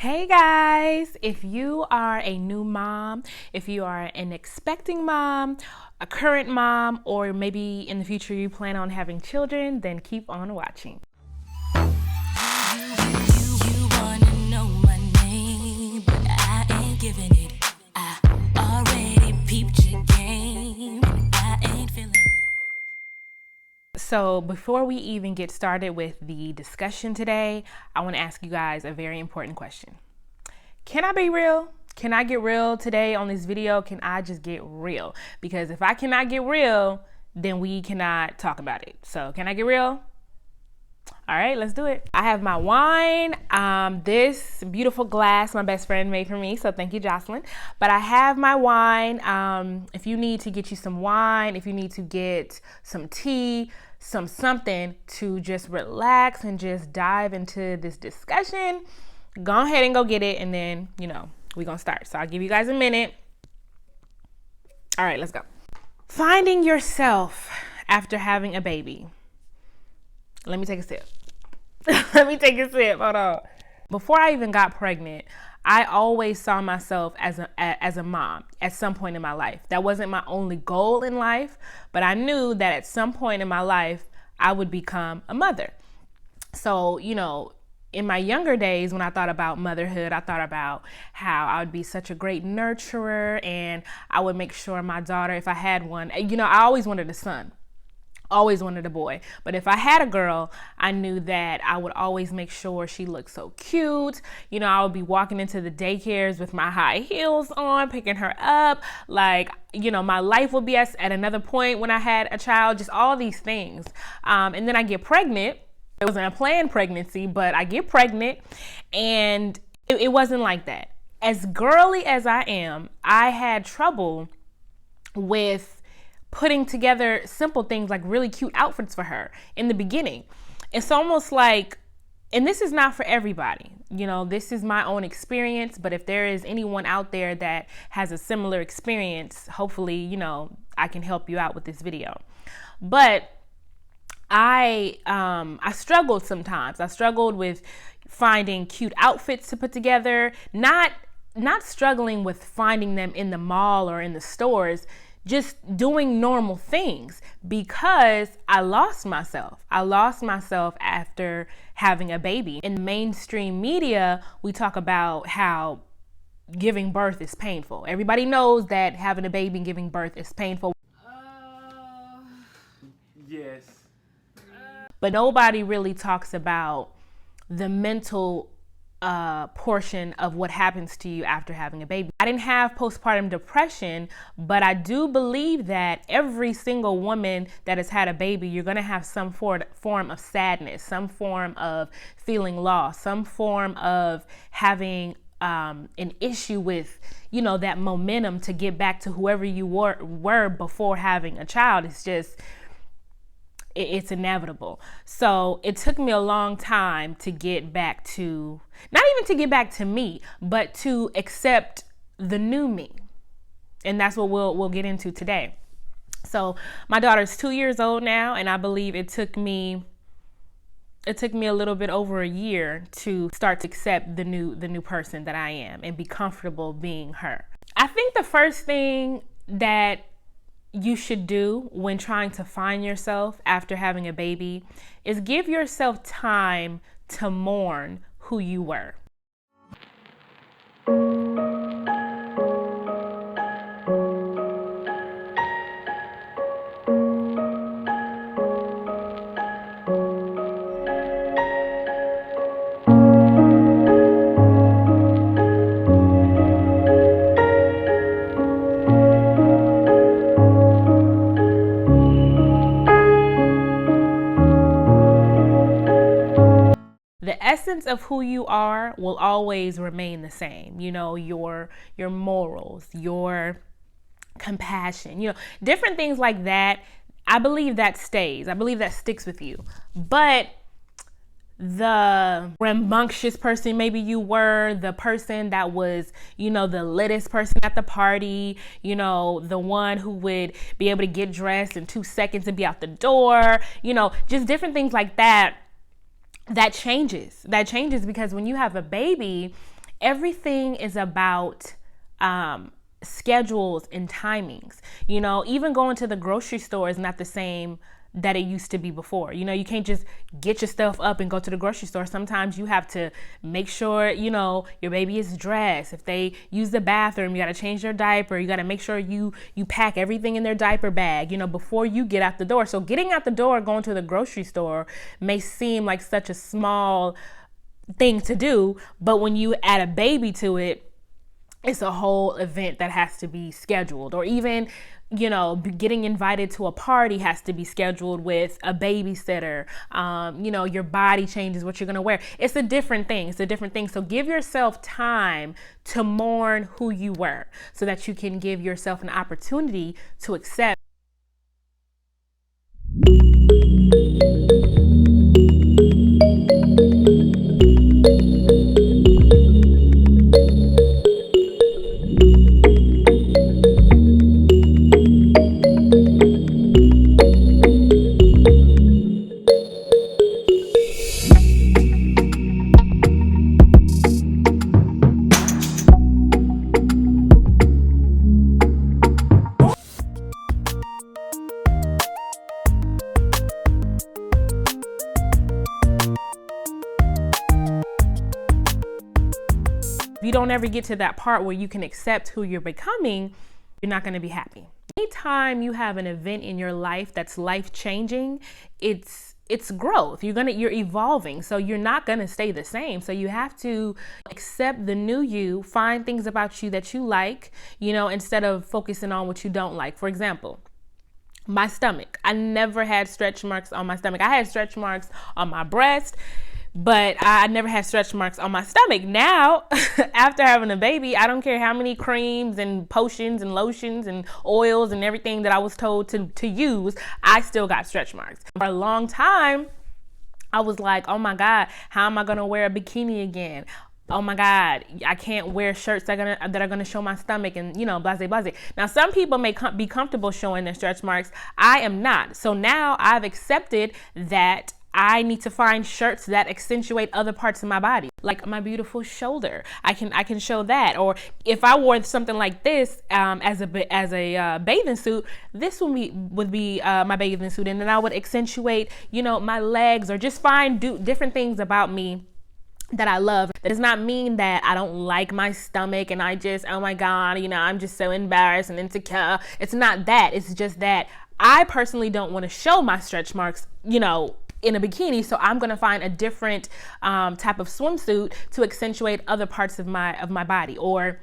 Hey guys, if you are a new mom, if you are an expecting mom, a current mom, or maybe in the future you plan on having children, then keep on watching. You wanna know my name, but I ain't giving it. I already peeped your game. I ain't feeling it. So before we even get started with the discussion today, I want to ask you guys a very important question. Can I be real? Can I get real today on this video? Can I just get real? Because if I cannot get real, then we cannot talk about it. So can I get real? All right, let's do it. I have my wine. This beautiful glass my best friend made for me, so thank you, Jocelyn. But I have my wine. If you need to get you some wine, if you need to get some tea, something to just relax and just dive into this discussion, go ahead and go get it, and then, we're going to start. So I'll give you guys a minute. All right, let's go. Finding yourself after having a baby. Let me take a sip. Hold on. Before I even got pregnant, I always saw myself as a mom at some point in my life. That wasn't my only goal in life, but I knew that at some point in my life, I would become a mother. So, in my younger days, when I thought about motherhood, I thought about how I would be such a great nurturer, and I would make sure my daughter, if I had one, I always wanted a son. Always wanted a boy. But if I had a girl, I knew that I would always make sure she looked so cute. I would be walking into the daycares with my high heels on, picking her up. Like, my life would be at another point when I had a child, just all these things. And then I get pregnant. It wasn't a planned pregnancy, but I get pregnant, and it wasn't like that. As girly as I am, I had trouble with putting together simple things like really cute outfits for her in the beginning. It's almost like, and this is not for everybody, this is my own experience, but if there is anyone out there that has a similar experience, hopefully, I can help you out with this video. But I struggled sometimes. I struggled with finding cute outfits to put together, not struggling with finding them in the mall or in the stores, just doing normal things, because I lost myself. I lost myself after having a baby. In mainstream media, we talk about how giving birth is painful. Everybody knows that having a baby and giving birth is painful. Yes. But nobody really talks about the mental portion of what happens to you after having a baby. I didn't have postpartum depression, but I do believe that every single woman that has had a baby, you're going to have some form of sadness, some form of feeling lost, some form of having an issue with, that momentum to get back to whoever you were before having a child. It's inevitable. So it took me a long time to get back to, not even to get back to me, but to accept the new me. And that's what we'll get into today. So my daughter's 2 years old now, and I believe it took me a little bit over a year to start to accept the new person that I am and be comfortable being her. I think the first thing that you should do when trying to find yourself after having a baby is give yourself time to mourn who you were. The essence of who you are will always remain the same. Your morals, your compassion, different things like that. I believe that stays. I believe that sticks with you. But the rambunctious person maybe you were, the person that was, the littest person at the party, the one who would be able to get dressed in 2 seconds and be out the door, just different things like that. That changes because when you have a baby everything is about schedules and timings. You know, even going to the grocery store is not the same that it used to be before. You know, you can't just get your stuff up and go to the grocery store. Sometimes you have to make sure, you know, your baby is dressed. If they use the bathroom, you got to change their diaper. You got to make sure you pack everything in their diaper bag, you know, before you get out the door. So getting out the door, going to the grocery store may seem like such a small thing to do, but when you add a baby to it, it's a whole event that has to be scheduled. Or even, you know, getting invited to a party has to be scheduled with a babysitter. You know, your body changes what you're going to wear. It's a different thing. It's a different thing. So give yourself time to mourn who you were so that you can give yourself an opportunity to accept. If you don't ever get to that part where you can accept who you're becoming, you're not going to be happy. Anytime you have an event in your life that's life-changing, it's growth. You're evolving. So you're not going to stay the same. So you have to accept the new you, find things about you that you like, you know, instead of focusing on what you don't like. For example, my stomach. I never had stretch marks on my stomach. I had stretch marks on my breast, but I never had stretch marks on my stomach. Now, after having a baby, I don't care how many creams and potions and lotions and oils and everything that I was told to use, I still got stretch marks. For a long time, I was like, oh my God, how am I gonna wear a bikini again? Oh my God, I can't wear shirts that are gonna show my stomach and, you know, blase, blase. Now, some people may be comfortable showing their stretch marks. I am not. So now I've accepted that I need to find shirts that accentuate other parts of my body, like my beautiful shoulder. I can show that. Or if I wore something like this as a bathing suit, this would be my bathing suit, and then I would accentuate, you know, my legs, or just find different things about me that I love. That does not mean that I don't like my stomach and I just, oh my God, you know, I'm just so embarrassed and insecure. It's not that. It's just that I personally don't want to show my stretch marks, you know, in a bikini. So I'm going to find a different type of swimsuit to accentuate other parts of my body. Or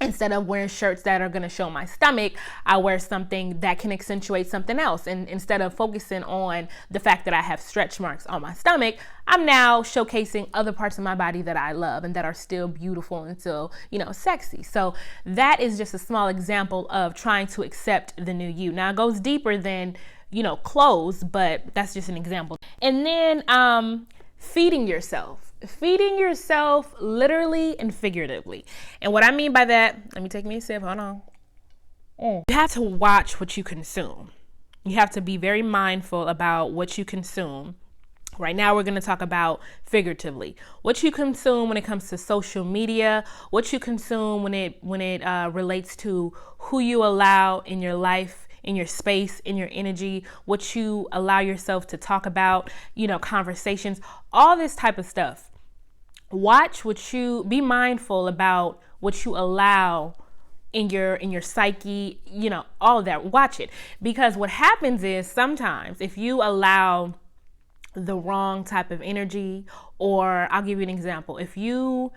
instead of wearing shirts that are going to show my stomach, I wear something that can accentuate something else. And instead of focusing on the fact that I have stretch marks on my stomach, I'm now showcasing other parts of my body that I love and that are still beautiful and still, you know, sexy. So that is just a small example of trying to accept the new you. Now, it goes deeper than, you know, clothes, but that's just an example. And then feeding yourself literally and figuratively. And what I mean by that, let me take me a sip, hold on. You have to watch what you consume. You have to be very mindful about what you consume. Right now, we're going to talk about figuratively. What you consume when it comes to social media, what you consume when it relates to who you allow in your life, in your space, in your energy, what you allow yourself to talk about, you know, conversations, all this type of stuff. Watch be mindful about what you allow in your psyche, you know, all of that. Watch it. Because what happens is sometimes if you allow the wrong type of energy, or I'll give you an example. If you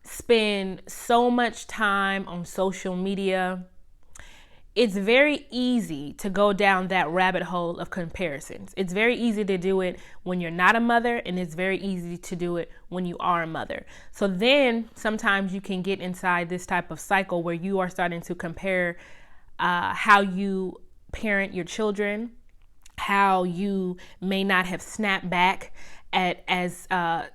spend so much time on social media, it's very easy to go down that rabbit hole of comparisons. It's very easy to do it when you're not a mother, and it's very easy to do it when you are a mother. So then sometimes you can get inside this type of cycle where you are starting to compare how you parent your children, how you may not have snapped back as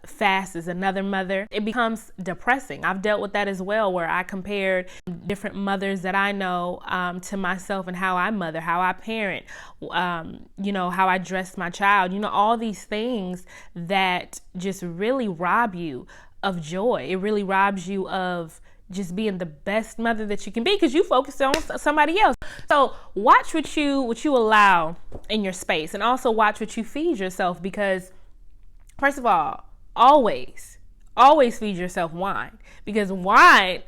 fast as another mother. It becomes depressing. I've dealt with that as well, where I compared different mothers that I know to myself, and how I mother, how I parent, you know, how I dress my child, you know, all these things that just really rob you of joy. It really robs you of just being the best mother that you can be because you focus on somebody else. So watch what you allow in your space, and also watch what you feed yourself, because first of all, always feed yourself wine, because wine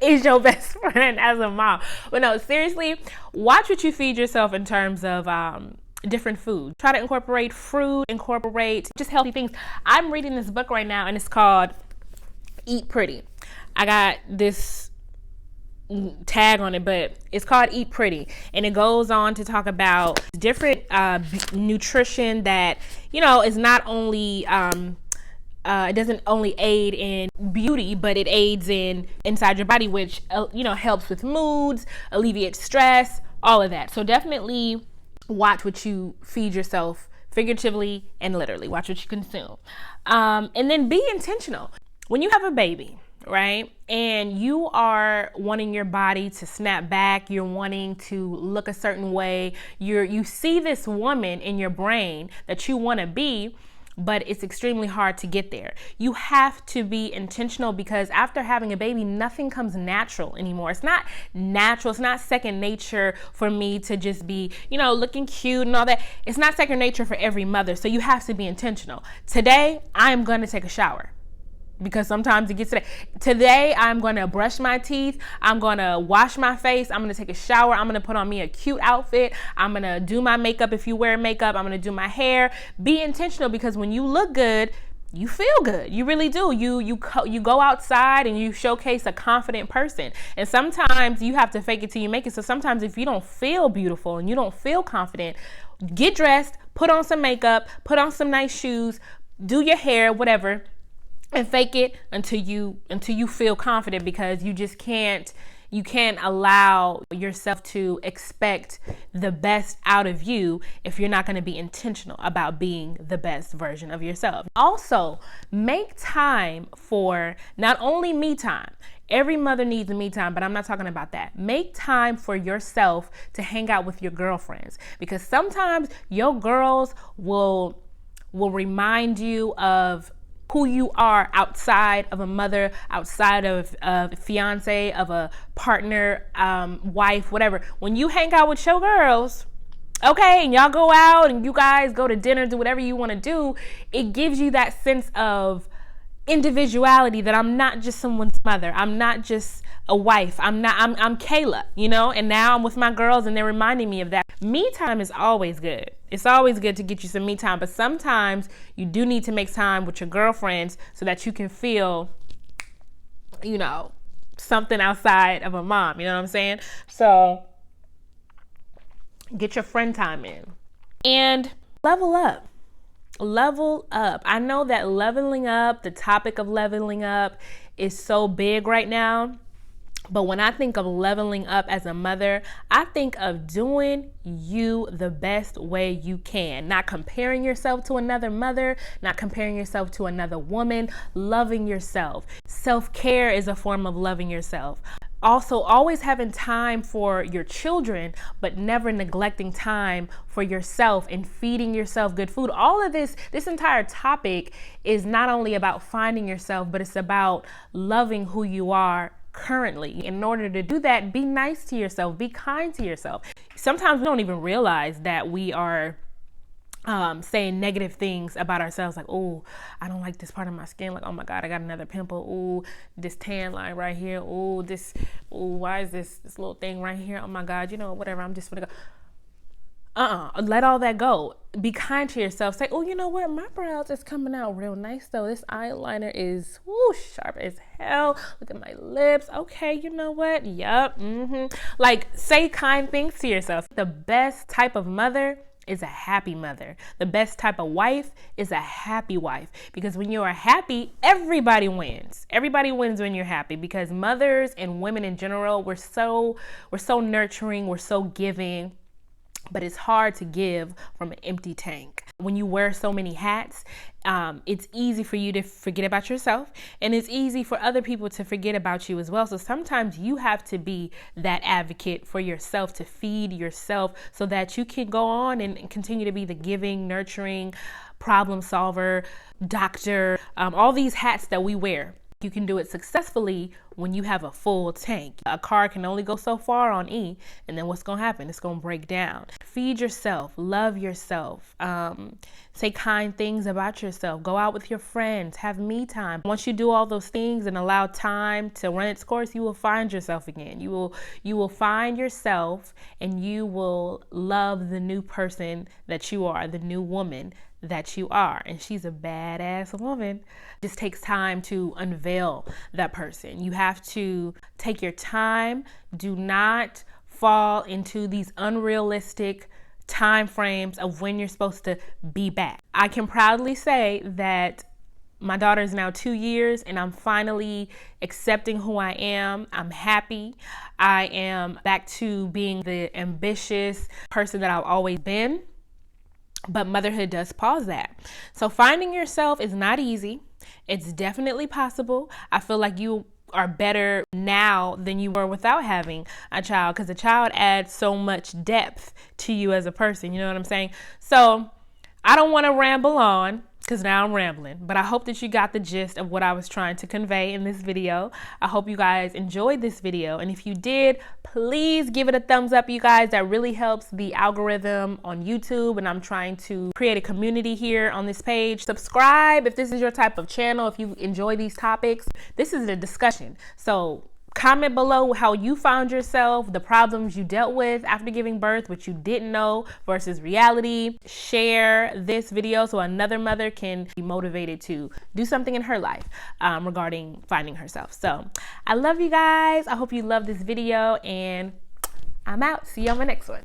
is your best friend as a mom. But no, seriously, watch what you feed yourself in terms of different foods. Try to incorporate fruit, incorporate just healthy things. I'm reading this book right now, and it's called Eat Pretty. I got this tag on it, but it's called Eat Pretty, and it goes on to talk about different nutrition that, you know, is not only it doesn't only aid in beauty, but it aids in inside your body, which you know, helps with moods, alleviates stress, all of that. So definitely watch what you feed yourself, figuratively and literally. Watch what you consume, and then be intentional. When you have a baby, right, and you are wanting your body to snap back, you're wanting to look a certain way, you see this woman in your brain that you want to be, but it's extremely hard to get there. You have to be intentional, because after having a baby, nothing comes natural anymore. It's not natural. It's not second nature for me to just be, you know, looking cute and all that. It's not second nature for every mother. So you have to be intentional. Today, I'm going to take a shower, because sometimes it gets to that. Today, I'm going to brush my teeth. I'm going to wash my face. I'm going to take a shower. I'm going to put on me a cute outfit. I'm going to do my makeup if you wear makeup. I'm going to do my hair. Be intentional, because when you look good, you feel good. You really do. You go outside and you showcase a confident person. And sometimes you have to fake it till you make it. So sometimes if you don't feel beautiful and you don't feel confident, get dressed, put on some makeup, put on some nice shoes, do your hair, whatever, and fake it until you feel confident, because you just can't allow yourself to expect the best out of you if you're not going to be intentional about being the best version of yourself. Also, make time for not only me time. Every mother needs a me time, but I'm not talking about that. Make time for yourself to hang out with your girlfriends, because sometimes your girls will remind you of who you are outside of a mother, outside of a fiance, of a partner, wife, whatever. When you hang out with your girls, okay, and y'all go out and you guys go to dinner, do whatever you want to do, it gives you that sense of individuality, that I'm not just someone's mother. I'm not just a wife. I'm Kayla, you know, and now I'm with my girls and they're reminding me of that. Me time is always good. It's always good to get you some me time, but sometimes you do need to make time with your girlfriends so that you can feel, you know, something outside of a mom, you know what I'm saying? So get your friend time in and level up. Level up. I know that leveling up, the topic of leveling up, is so big right now. But when I think of leveling up as a mother, I think of doing you the best way you can. Not comparing yourself to another mother, not comparing yourself to another woman, loving yourself. Self-care is a form of loving yourself. Also, always having time for your children, but never neglecting time for yourself and feeding yourself good food. All of this entire topic is not only about finding yourself, but it's about loving who you are currently. In order to do that, be nice to yourself, be kind to yourself. Sometimes we don't even realize that we are saying negative things about ourselves, like, oh, I don't like this part of my skin, like, oh my God, I got another pimple, oh, this tan line right here, oh, why is this little thing right here, oh my God, you know, whatever, I'm just gonna go. Let all that go. Be kind to yourself. Say, oh, you know what? My brows is coming out real nice though. This eyeliner is sharp as hell. Look at my lips. Okay, you know what? Yup. Like, say kind things to yourself. The best type of mother is a happy mother. The best type of wife is a happy wife. Because when you are happy, everybody wins. Everybody wins when you're happy, because mothers and women in general, we're so nurturing, we're so giving. But it's hard to give from an empty tank. When you wear so many hats, it's easy for you to forget about yourself, and it's easy for other people to forget about you as well. So sometimes you have to be that advocate for yourself, to feed yourself so that you can go on and continue to be the giving, nurturing problem solver, doctor, all these hats that we wear. You can do it successfully when you have a full tank. A car can only go so far on E, and then what's gonna happen? It's gonna break down. Feed yourself, love yourself, say kind things about yourself, go out with your friends, have me time. Once you do all those things and allow time to run its course, you will find yourself again. You will find yourself, and you will love the new person that you are, the new woman that you are. And she's a badass woman. It just takes time to unveil that person. You have to take your time. Do not fall into these unrealistic time frames of when you're supposed to be back. I can proudly say that my daughter is now 2 years, and I'm finally accepting who I am. I'm happy. I am back to being the ambitious person that I've always been. But motherhood does pause that. So finding yourself is not easy. It's definitely possible. I feel like you are better now than you were without having a child, because a child adds so much depth to you as a person. You know what I'm saying? So I don't want to ramble on, because now I'm rambling, but I hope that you got the gist of what I was trying to convey in this video. I hope you guys enjoyed this video, and if you did, please give it a thumbs up, you guys. That really helps the algorithm on YouTube, and I'm trying to create a community here on this page. Subscribe if this is your type of channel, if you enjoy these topics. This is a discussion, so comment below how you found yourself, the problems you dealt with after giving birth, what you didn't know versus reality. Share this video so another mother can be motivated to do something in her life regarding finding herself. So I love you guys. I hope you love this video, and I'm out. See you on my next one.